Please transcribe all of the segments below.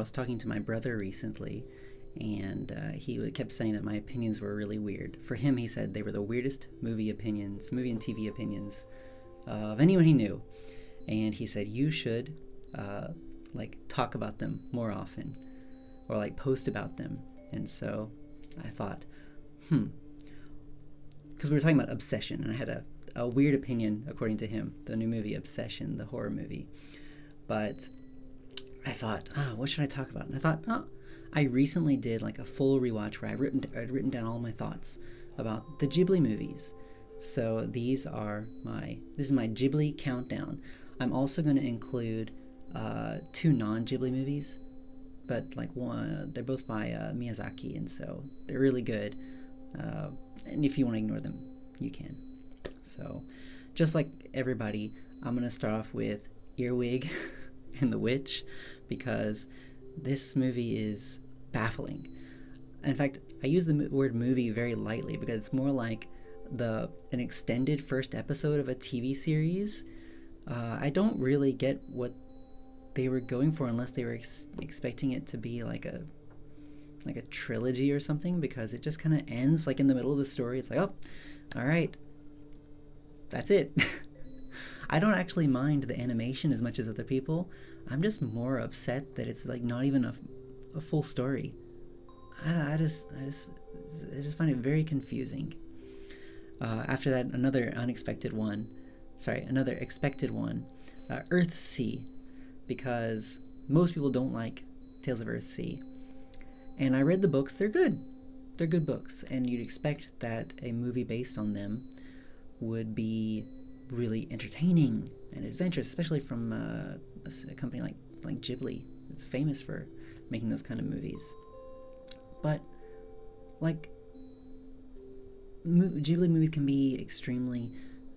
was talking to my brother recently, and he kept saying that my opinions were really weird. For him, he said they were the weirdest movie and TV opinions of anyone he knew. And he said, you should like talk about them more often, or like post about them. And so I thought, because we were talking about Obsession, and I had a weird opinion, according to him, the new movie Obsession, the horror movie. But I thought, what should I talk about? And I thought, I recently did like a full rewatch where I'd written down all my thoughts about the Ghibli movies. So this is my Ghibli countdown. I'm also going to include 2 non-Ghibli movies, but like they're both by Miyazaki, and so they're really good. And if you want to ignore them, you can. So, just like everybody, I'm going to start off with Earwig and the Witch, because this movie is baffling. In fact, I use the word movie very lightly because it's more like an extended first episode of a TV series. I don't really get what they were going for unless they were expecting it to be like a trilogy or something, because it just kind of ends like in the middle of the story. It's like, oh, all right, that's it. I don't actually mind the animation as much as other people. I'm just more upset that it's like not even a full story. I just find it very confusing. After that, another expected one, Earthsea, because most people don't like Tales of Earthsea. And I read the books. They're good. They're good books, and you'd expect that a movie based on them would be really entertaining and adventurous, especially from a company like Ghibli. It's famous for making those kind of movies. But like Ghibli movies can be extremely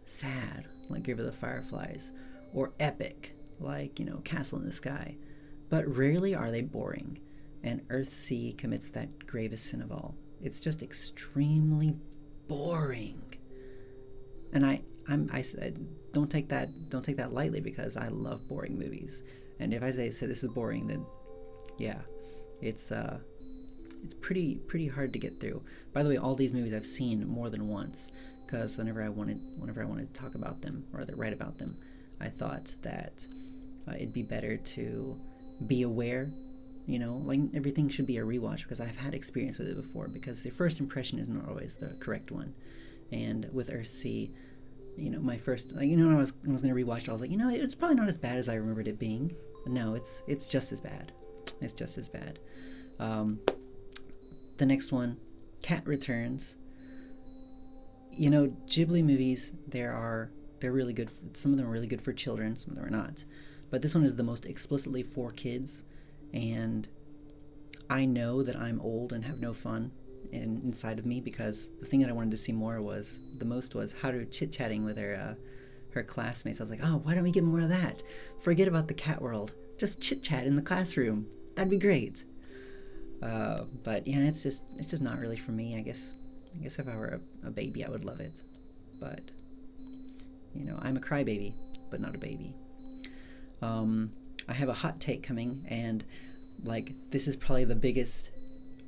sad, like Grave of the Fireflies, or epic, like, Castle in the Sky. But rarely are they boring, and Earthsea commits that gravest sin of all. It's just extremely boring. And I don't take that lightly, because I love boring movies. And if I say this is boring, then yeah, it's pretty hard to get through. By the way, all these movies I've seen more than once, because whenever I wanted to talk about them, or rather write about them, I thought that it'd be better to be aware. Like everything should be a rewatch, because I've had experience with it before, because the first impression isn't always the correct one. And with Earthsea, my first, when I was going to rewatch it, I was like, it's probably not as bad as I remembered it being. But no, it's just as bad. It's just as bad. The next one, Cat Returns. Ghibli movies, they're really good. Some of them are really good for children, some of them are not. But this one is the most explicitly for kids, and I know that I'm old and have no fun inside of me, because the thing that I wanted to see more was Haru chit-chatting with her classmates. I was like, oh, why don't we get more of that? Forget about the cat world. Just chit-chat in the classroom. That'd be great. But yeah, it's just not really for me. I guess if I were a baby, I would love it. But I'm a crybaby, but not a baby. I have a hot take coming, and this is probably the biggest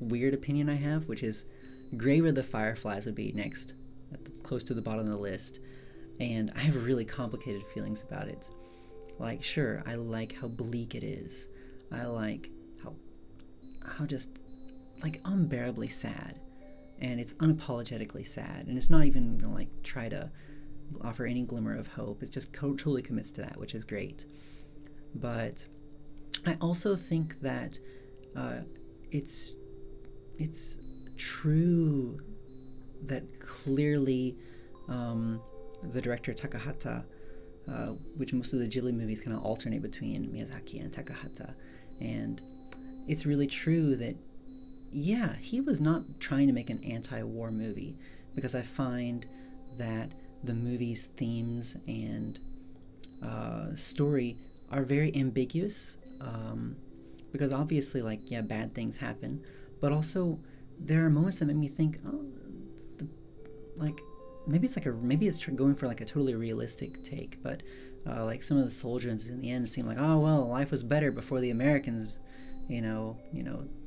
weird opinion I have, which is Grave of the Fireflies would be next, close to the bottom of the list. And I have really complicated feelings about it. Sure, I like how bleak it is. I like how just unbearably sad, and it's unapologetically sad, and it's not even gonna try to offer any glimmer of hope. It just totally commits to that, which is great. But I also think that it's true that clearly the director Takahata, which most of the Ghibli movies kind of alternate between Miyazaki and Takahata, and it's really true that, yeah, he was not trying to make an anti-war movie, because I find that the movie's themes and story are very ambiguous, because obviously, bad things happen, but also there are moments that make me think, maybe it's going for a totally realistic take, but some of the soldiers in the end seem like, oh well, life was better before the Americans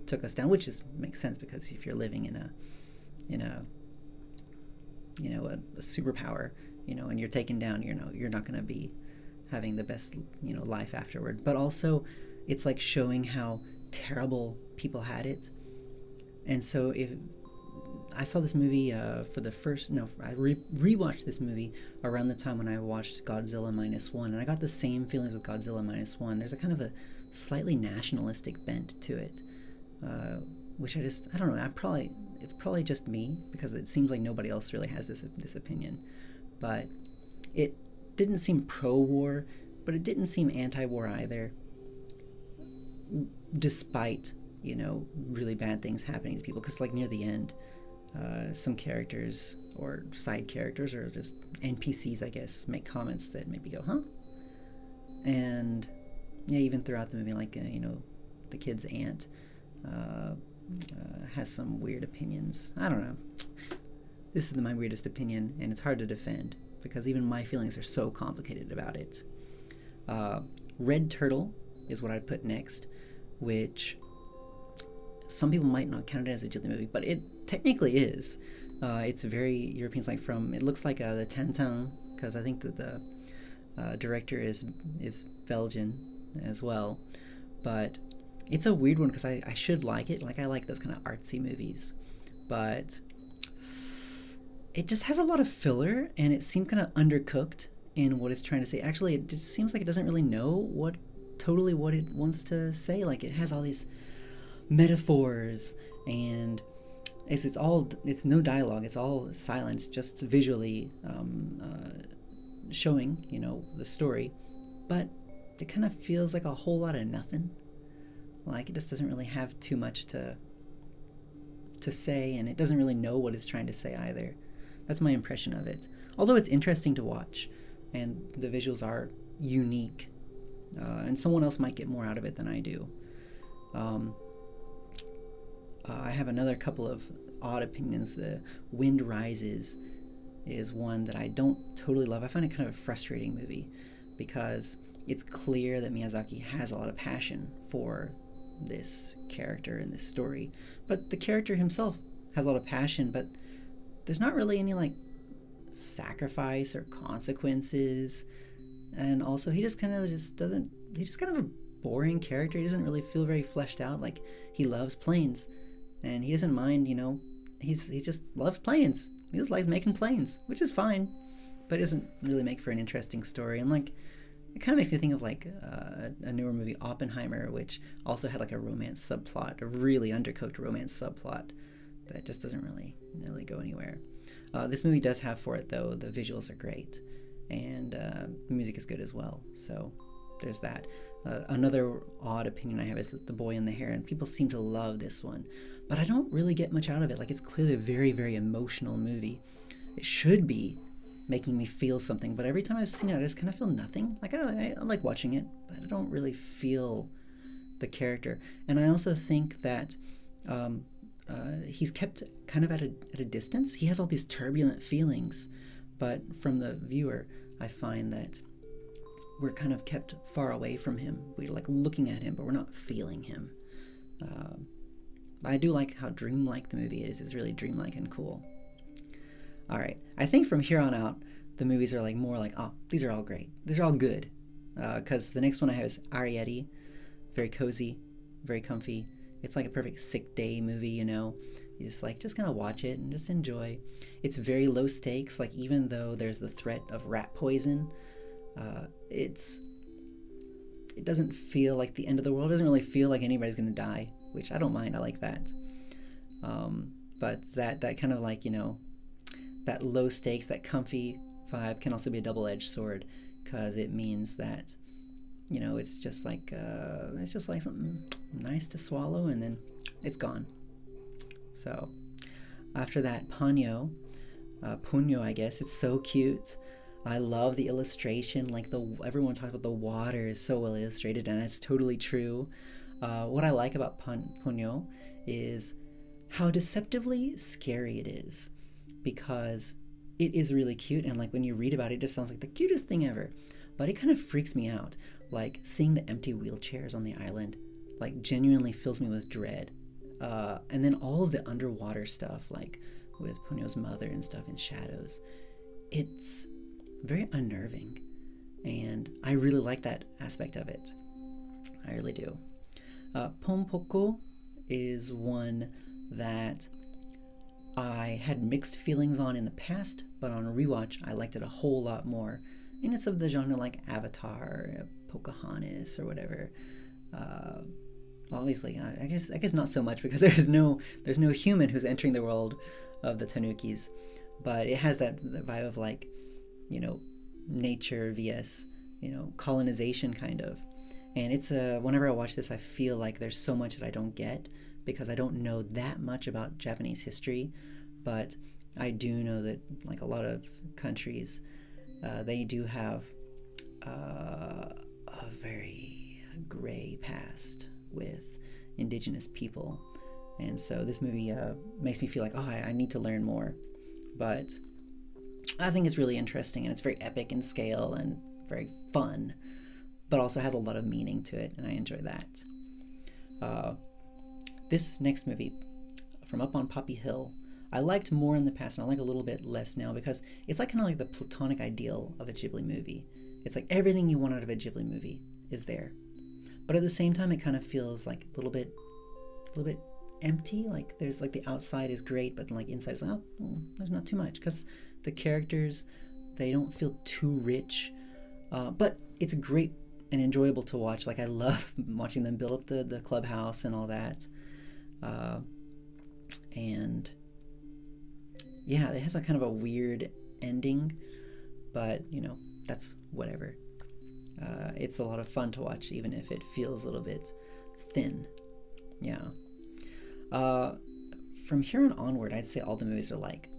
took us down, which makes sense because if you're living in a superpower, and you're taken down, you're not going to be having the best, life afterward. But also, it's like showing how terrible people had it. And so if I saw this movie for the first, no, I rewatched this movie around the time when I watched Godzilla -1, and I got the same feelings with Godzilla -1. There's a kind of a slightly nationalistic bent to it, which I don't know. It's probably just me because it seems like nobody else really has this opinion. But it didn't seem pro-war, but it didn't seem anti-war either, despite really bad things happening to people. Because like near the end, some characters or side characters or just NPCs, I guess, make comments that make me go, huh? And yeah, even throughout the movie, like the kid's aunt has some weird opinions. I don't know. This is my weirdest opinion, and it's hard to defend because even my feelings are so complicated about it. Red Turtle is what I'd put next, which some people might not count it as a Ghibli movie, but it technically is. It's very European, like it looks like the Tintin, because I think that the director is Belgian as well. But it's a weird one because I should like it. Like I like those kind of artsy movies, but it just has a lot of filler, and it seemed kind of undercooked in what it's trying to say. Actually, it just seems like it doesn't really know what it wants to say. Like it has all these metaphors, and it's no dialogue. It's all silence, just visually showing the story, but it kind of feels like a whole lot of nothing. Like it just doesn't really have too much to say, and it doesn't really know what it's trying to say either. That's my impression of it. Although it's interesting to watch, and the visuals are unique, and someone else might get more out of it than I do. I have another couple of odd opinions. The Wind Rises is one that I don't totally love. I find it kind of a frustrating movie because it's clear that Miyazaki has a lot of passion for this character and this story, but the character himself has a lot of passion, but there's not really any like sacrifice or consequences. And also he's just kind of a boring character. He doesn't really feel very fleshed out. Like he loves planes, and he doesn't mind, he just loves planes. He just likes making planes, which is fine, but it doesn't really make for an interesting story. And like it kind of makes me think of like a newer movie, Oppenheimer, which also had like a romance subplot, a really undercooked romance subplot that just doesn't really go anywhere. This movie does have for it, though, the visuals are great, and the music is good as well, so there's that. Another odd opinion I have is The Boy and the Heron. People seem to love this one, but I don't really get much out of it. Like, it's clearly a very, very emotional movie. It should be making me feel something, but every time I've seen it, I just kind of feel nothing. Like, I like watching it, but I don't really feel the character. And I also think that he's kept kind of at a distance. He has all these turbulent feelings, but from the viewer, I find that we're kind of kept far away from him. We're like looking at him, but we're not feeling him. I do like how dreamlike the movie is. It's really dreamlike and cool. All right, I think from here on out, the movies are like more like, oh, these are all great. These are all good. Because the next one I have is Arrietty. Very cozy, very comfy. It's like a perfect sick day movie, You just kind of watch it and just enjoy. It's very low stakes. Like even though there's the threat of rat poison, it doesn't feel like the end of the world. It doesn't really feel like anybody's gonna die, which I don't mind. I like that. But that kind of like that low stakes, that comfy vibe can also be a double-edged sword, because it means that it's just like something nice to swallow, and then it's gone. So after that, Ponyo, I guess. It's so cute. I love the illustration. Like everyone talks about the water is so well illustrated, and that's totally true. What I like about Ponyo is how deceptively scary it is, because it is really cute, and like when you read about it, it just sounds like the cutest thing ever. But it kind of freaks me out, like seeing the empty wheelchairs on the island. like genuinely fills me with dread. And then all of the underwater stuff, like with Ponyo's mother and stuff in shadows, it's very unnerving, and I really like that aspect of it. I really do. Pompoko is one that I had mixed feelings on in the past, but on a rewatch, I liked it a whole lot more. And it's of the genre like Avatar, Pocahontas, or whatever. Obviously, I guess not so much, because there's no human who's entering the world of the Tanukis, but it has that vibe of like, nature vs colonization kind of. And it's whenever I watch this, I feel like there's so much that I don't get, because I don't know that much about Japanese history, but I do know that like a lot of countries, they do have a very gray past with indigenous people. And so this movie makes me feel like, I need to learn more. But I think it's really interesting, and it's very epic in scale and very fun, but also has a lot of meaning to it, and I enjoy that. This next movie, From Up on Poppy Hill, I liked more in the past, and I like a little bit less now, because it's like kind of like the platonic ideal of a Ghibli movie. It's like everything you want out of a Ghibli movie is there, but at the same time, it kind of feels like a little bit empty. Like there's like the outside is great, but like inside it's like, there's not too much, because the characters, they don't feel too rich, but it's great and enjoyable to watch. Like I love watching them build up the clubhouse and all that, and yeah, it has a kind of a weird ending, but that's whatever. It's a lot of fun to watch, even if it feels a little bit thin. Yeah. From here on onward, I'd say all the movies are like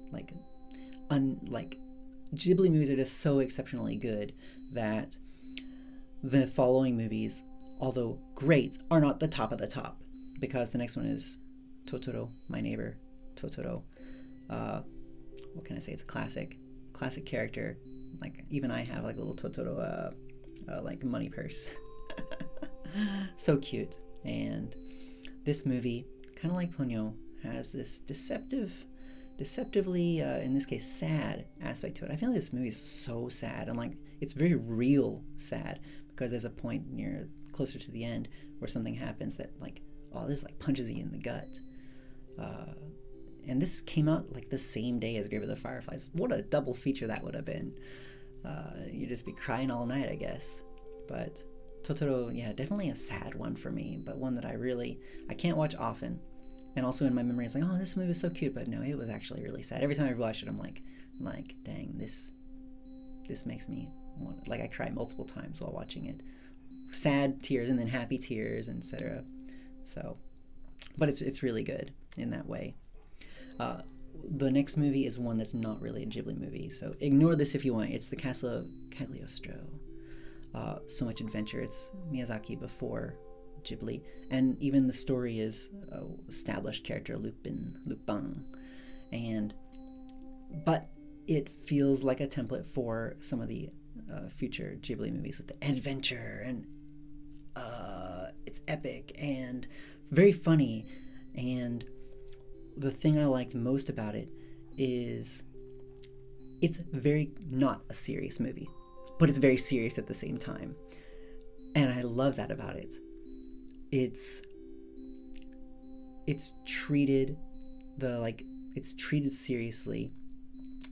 Ghibli movies are just so exceptionally good that the following movies, although great, are not the top of the top, because the next one is Totoro, My Neighbor Totoro. What can I say? It's a classic character. Like even I have like a little Totoro like money purse. So cute. And this movie, kind of like Ponyo, has this deceptively, in this case, sad aspect to it. I feel like this movie is so sad, and like it's very real sad, because there's a point closer to the end where something happens that like, this like punches you in the gut. And this came out like the same day as Grave of the Fireflies. What a double feature that would have been. You'd just be crying all night, I guess. But Totoro, yeah, definitely a sad one for me, but one that I can't watch often. And also in my memory, it's like, this movie was so cute, but no, it was actually really sad. Every time I watch it, I'm like, dang, this makes me want, like, I cry multiple times while watching it. Sad tears and then happy tears, etc. So, but it's really good in that way. The next movie is one that's not really a Ghibli movie, so ignore this if you want. It's The Castle of Cagliostro. So much adventure. It's Miyazaki before Ghibli, and even the story is established character Lupin, but it feels like a template for some of the future Ghibli movies with the adventure, and it's epic and very funny. And the thing I liked most about it is it's very not a serious movie, but it's very serious at the same time, and I love that about it. It's treated seriously,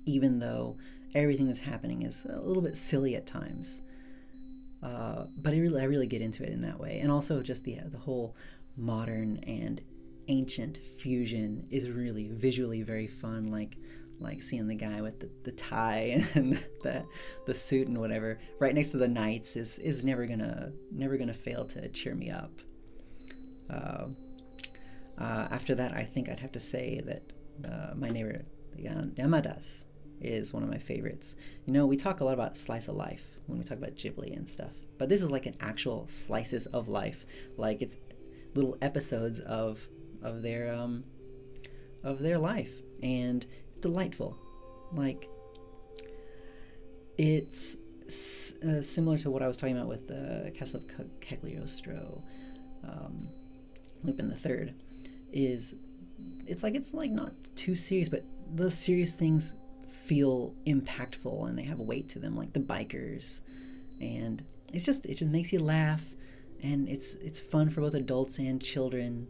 even though everything that's happening is a little bit silly at times. But I really get into it in that way, and also just the whole modern and ancient fusion is really visually very fun. Like seeing the guy with the tie and the suit and whatever right next to the knights is never gonna fail to cheer me up. After that, I think I'd have to say that My Neighbor Yamadas is one of my favorites. We talk a lot about slice of life when we talk about Ghibli and stuff, but this is like an actual slices of life. Like it's little episodes of their life, and delightful. Like it's similar to what I was talking about with the Castle of Cagliostro. Lupin the Third, is it's like not too serious, but those serious things feel impactful and they have weight to them, like the bikers, and it just makes you laugh, and it's fun for both adults and children.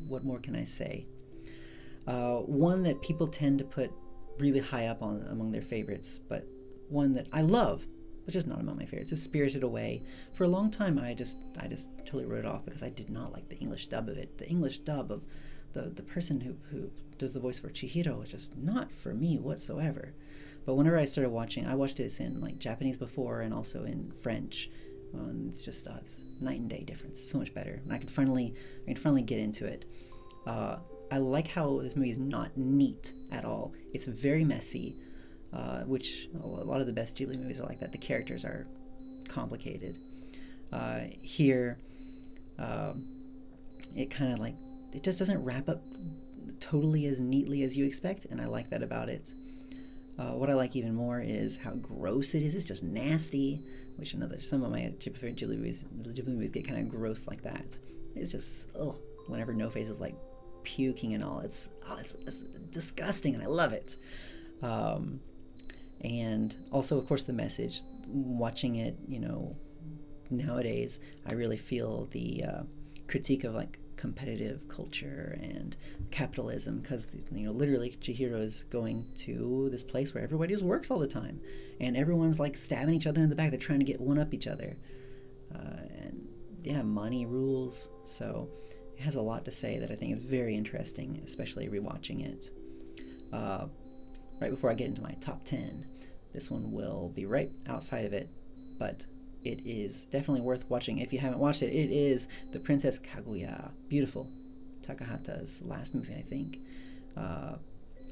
What more can I say? One that people tend to put really high up on among their favorites, but one that I love, but just not among my favorites, is Spirited Away. For a long time, I just totally wrote it off because I did not like the English dub of it. The English dub of the person who does the voice for Chihiro was just not for me whatsoever. But whenever I started watching, I watched this in like Japanese before and also in French. It's just it's night and day difference. It's so much better. And I can finally get into it. I like how this movie is not neat at all. It's very messy, which a lot of the best Ghibli movies are like that. The characters are complicated. Here, it kind of like, it just doesn't wrap up totally as neatly as you expect, and I like that about it. What I like even more is how gross it is. It's just nasty, which some of my Ghibli movies get kind of gross like that. It's just, whenever No Face is like puking and all, it's disgusting, and I love it. And also, of course, the message. Watching it, nowadays, I really feel the critique of like competitive culture and capitalism, because literally Chihiro is going to this place where everybody just works all the time, and everyone's like stabbing each other in the back. They're trying to get one up each other, and yeah, money rules. So it has a lot to say that I think is very interesting, especially rewatching it. Right before I get into my top 10, this one will be right outside of it, but it is definitely worth watching. If you haven't watched it, it is The Princess Kaguya. Beautiful. Takahata's last movie, I think.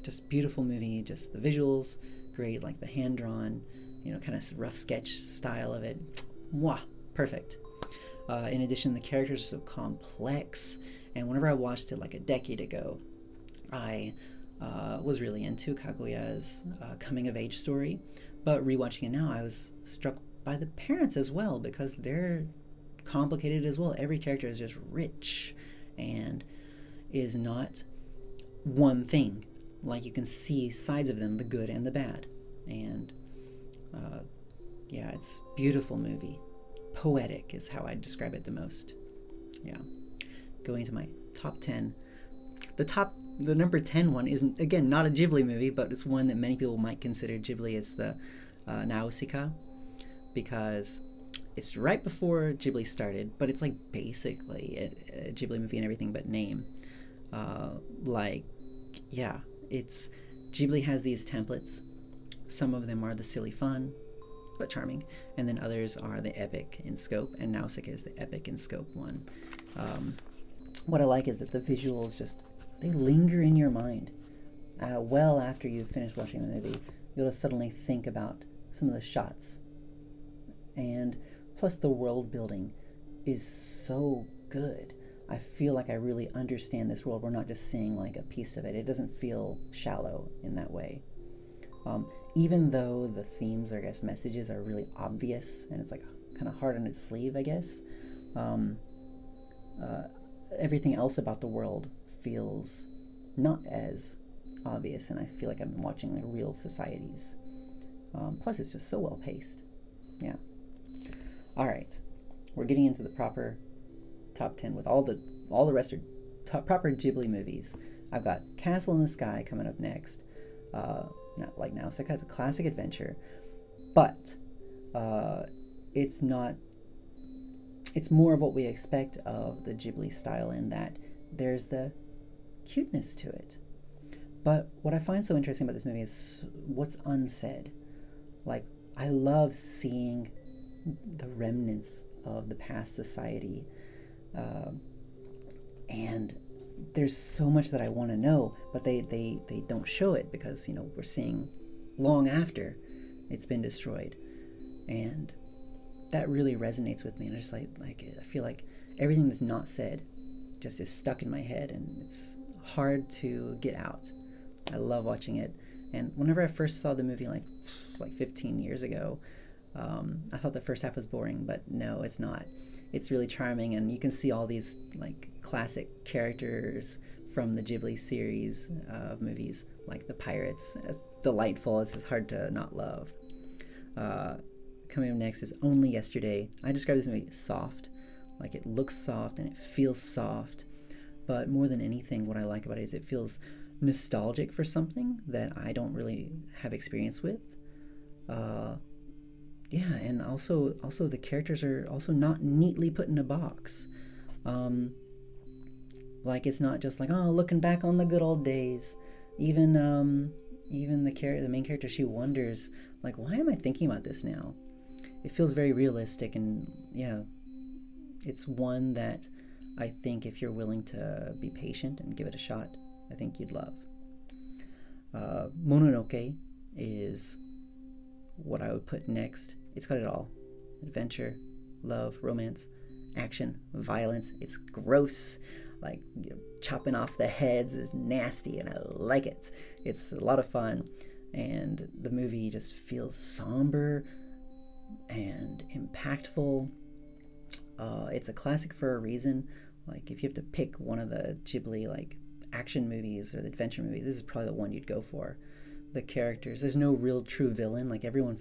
Just beautiful movie. Just the visuals, great, like the hand-drawn, kind of rough sketch style of it. Mwah! Perfect. In addition, the characters are so complex, and whenever I watched it like a decade ago, I was really into Kaguya's coming-of-age story, but rewatching it now, I was struck by the parents as well, because they're complicated as well. Every character is just rich and is not one thing. Like, you can see sides of them, the good and the bad. And yeah, it's a beautiful movie. Poetic is how I describe it the most. Yeah. Going to my top 10. The number 10 one isn't, again, not a Ghibli movie, but it's one that many people might consider Ghibli. It's the Nausicaa, because it's right before Ghibli started, but it's like basically a Ghibli movie and everything but name. It's Ghibli has these templates. Some of them are the silly fun, but charming, and then others are the epic in scope, and Nausicaa is the epic in scope one. What I like is that the visuals they linger in your mind. Well after you've finished watching the movie, you'll just suddenly think about some of the shots. And plus the world building is so good. I feel like I really understand this world. We're not just seeing like a piece of it. It doesn't feel shallow in that way. Even though the themes or I guess messages are really obvious and it's like kind of hard on its sleeve, I guess, everything else about the world feels not as obvious, and I feel like I'm watching like real societies. Plus it's just so well paced. Yeah. All right, we're getting into the proper top 10 with all the rest are proper Ghibli movies. I've got Castle in the Sky coming up next. Not like Nausicaa, it's a classic adventure, but it's not. It's more of what we expect of the Ghibli style in that there's the cuteness to it. But what I find so interesting about this movie is what's unsaid. Like, I love seeing the remnants of the past society, and there's so much that I want to know, but they don't show it because we're seeing long after it's been destroyed, and that really resonates with me. And I just like I feel like everything that's not said just is stuck in my head, and it's hard to get out. I love watching it, and whenever I first saw the movie like 15 years ago, I thought the first half was boring, but no, it's not. it's really charming, and you can see all these like classic characters from the Ghibli series of movies, like the pirates. It's delightful. It's just hard to not love. Coming up next is Only Yesterday. I describe this movie soft. Like, it looks soft and it feels soft, but more than anything, what I like about it is it feels nostalgic for something that I don't really have experience with. Yeah, and also the characters are also not neatly put in a box. Like, it's not just like, oh, looking back on the good old days. Even the main character, she wonders, like, why am I thinking about this now? It feels very realistic, and yeah, it's one that I think if you're willing to be patient and give it a shot, I think you'd love. Mononoke is what I would put next. It's got it all: adventure, love, romance, action, violence. It's gross, like, chopping off the heads is nasty, and I like it. It's a lot of fun, and the movie just feels somber and impactful. It's a classic for a reason. Like, if you have to pick one of the Ghibli like action movies or the adventure movies, this is probably the one you'd go for. The characters, there's no real true villain. Like, everyone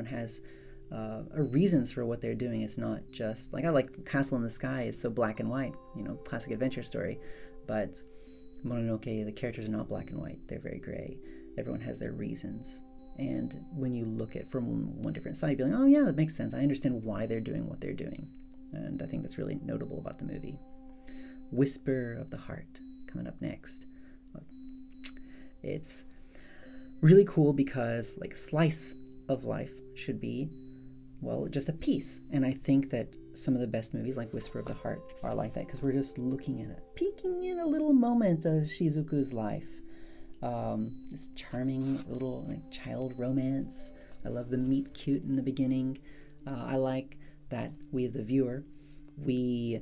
has reasons for what they're doing. It's not just like, I like Castle in the Sky is so black and white, classic adventure story, but Mononoke, the characters are not black and white. They're very gray. Everyone has their reasons. And when you look at it from one different side, you'd be like, oh yeah, that makes sense. I understand why they're doing what they're doing. And I think that's really notable about the movie. Whisper of the Heart, coming up next. It's really cool because, like, slice of life should be, well, just a piece. And I think that some of the best movies, like Whisper of the Heart, are like that, because we're just looking at it, peeking in a little moment of Shizuku's life. This charming little, like, child romance. I love the meet cute in the beginning. I like that we, the viewer, we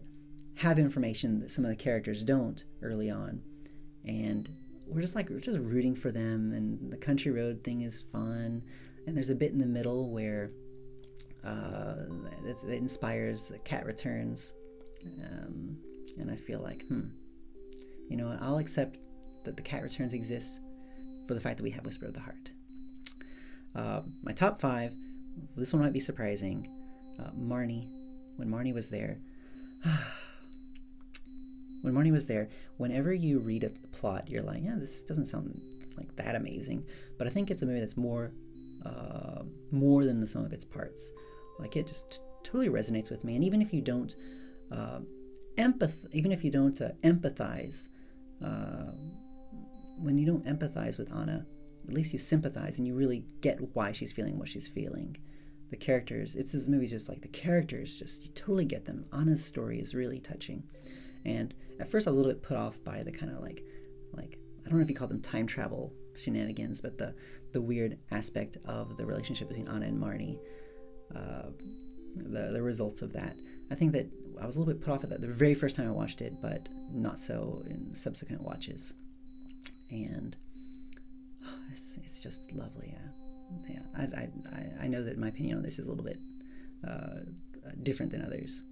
have information that some of the characters don't early on, and we're just rooting for them, and the country road thing is fun. And there's a bit in the middle where it inspires Cat Returns, and I feel like, I'll accept that the Cat Returns exists for the fact that we have Whisper of the Heart. My top 5, this one might be surprising. Marnie, when Marnie was there. When Marnie was there, whenever you read a plot, you're like, yeah, this doesn't sound like that amazing. But I think it's a movie that's more than the sum of its parts. Like, it just totally resonates with me. And even if you don't empathize, when you don't empathize with Anna, at least you sympathize and you really get why she's feeling what she's feeling. The characters, this movie's just like, the characters, just, you totally get them. Anna's story is really touching. And at first I was a little bit put off by the kind of like I don't know if you call them time travel shenanigans, but the weird aspect of the relationship between Anna and Marnie, the results of that. I think that I was a little bit put off at that the very first time I watched it, but not so in subsequent watches. And it's just lovely. Yeah. I know that my opinion on this is a little bit different than others.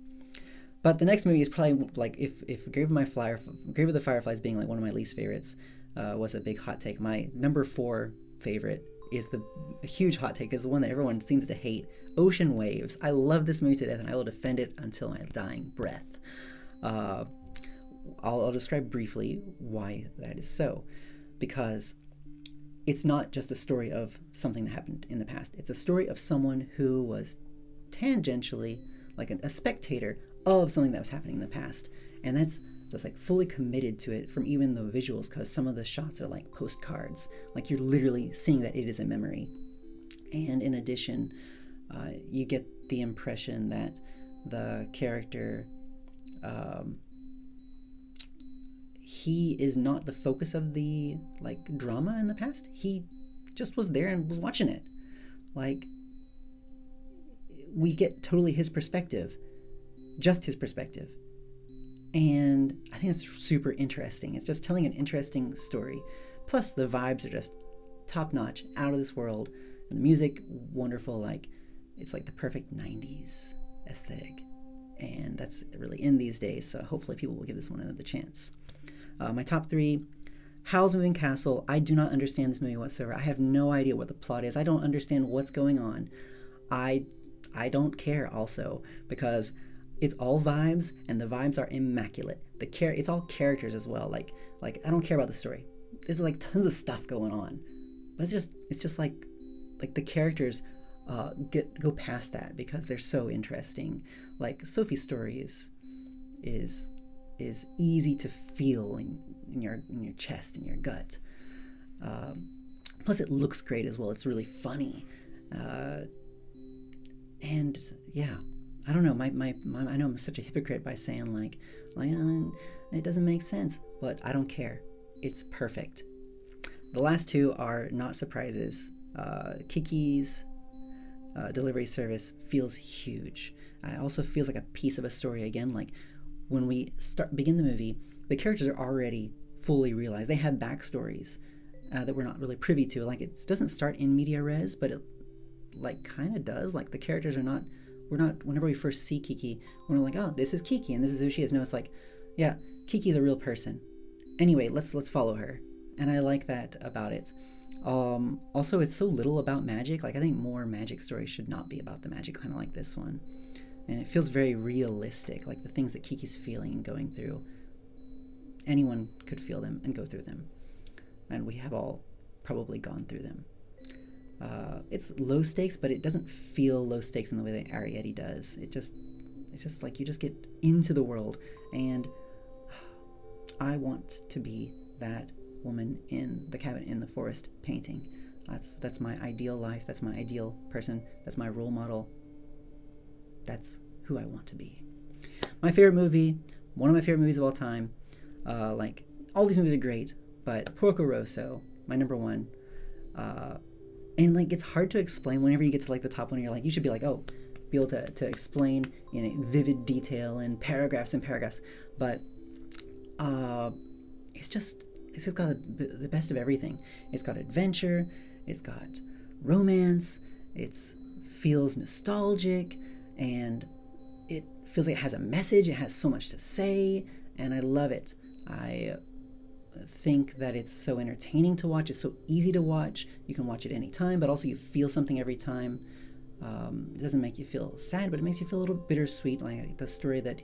But the next movie is probably, like, if Grave of the Fireflies being like one of my least favorites was a big hot take. My number 4 favorite is a huge hot take, is the one that everyone seems to hate, Ocean Waves. I love this movie to death, and I will defend it until my dying breath. I'll describe briefly why that is so. Because it's not just a story of something that happened in the past. It's a story of someone who was tangentially like a spectator of something that was happening in the past. And that's just like fully committed to it from even the visuals, because some of the shots are like postcards. Like, you're literally seeing that it is a memory. And in addition, you get the impression that the character, he is not the focus of the like drama in the past. He just was there and was watching it. Like, we get totally his perspective, just his perspective. And I think that's super interesting. It's just telling an interesting story. Plus, the vibes are just top-notch, out of this world. And the music, wonderful. Like, it's like the perfect 90s aesthetic. and that's really in these days, so hopefully people will give this one another chance. My top 3: Howl's Moving Castle. I do not understand this movie whatsoever. I have no idea what the plot is. I don't understand what's going on. I don't care also, because it's all vibes, and the vibes are immaculate. It's all characters as well. Like I don't care about the story. There's like tons of stuff going on, but it's just like the characters go past that because they're so interesting. Like Sophie's story is easy to feel in your chest, in your gut. Plus, it looks great as well. It's really funny, and yeah, I don't know. I know I'm such a hypocrite by saying like it doesn't make sense, but I don't care. It's perfect. The last 2 are not surprises. Kiki's delivery service feels huge. It also feels like a piece of a story again. Like when we begin the movie, the characters are already fully realized. They have backstories that we're not really privy to. Like it doesn't start in media res, but it like kind of does. Like the characters are not. We're not. Whenever we first see Kiki, we're like, oh, this is Kiki and this is who she is. No, it's like, yeah, Kiki's a real person. Anyway, let's follow her, and I like that about it. Also, it's so little about magic. Like I think more magic stories should not be about the magic, kind of like this one. And it feels very realistic, like the things that Kiki's feeling and going through. Anyone could feel them and go through them, and we have all probably gone through them. It's low stakes, but it doesn't feel low stakes in the way that Arrietty does. It's just like you just get into the world, and I want to be that woman in the cabin in the forest painting. That's my ideal life. That's my ideal person. That's my role model. That's who I want to be. My favorite movie, one of my favorite movies of all time. Like all these movies are great, but Porco Rosso, my number 1. And like it's hard to explain whenever you get to like the top one. You're like, you should be like, oh, be able to explain in a vivid detail and paragraphs and paragraphs. But it's just got the best of everything. It's got adventure, it's got romance, it feels nostalgic, and it feels like it has a message. It has so much to say, and I love it. I think that it's so entertaining to watch. It's so easy to watch. You can watch it anytime, but also you feel something every time. It doesn't make you feel sad, but it makes you feel a little bittersweet, like the story that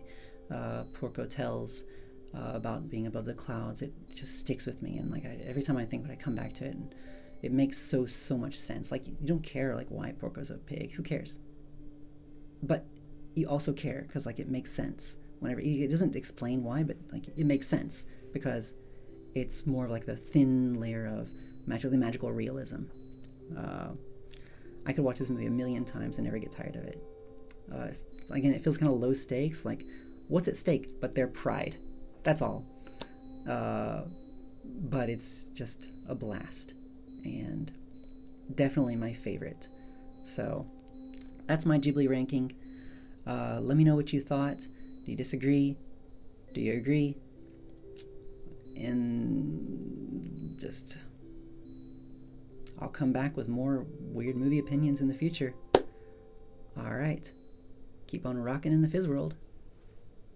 Porco tells about being above the clouds. It just sticks with me, and like every time I think about it, I come back to it, and it makes so much sense. Like you don't care like why Porco's a pig. Who cares? But you also care because like it makes sense. Whenever it doesn't explain why, but like it makes sense because it's more of like the thin layer of magical realism. I could watch this movie a million times and never get tired of it. Again, it feels kind of low stakes. Like, what's at stake? But their pride. That's all. But it's just a blast. And definitely my favorite. So, that's my Ghibli ranking. Let me know what you thought. Do you disagree? Do you agree? And just... I'll come back with more weird movie opinions in the future. Alright. Keep on rocking in the Fizz world.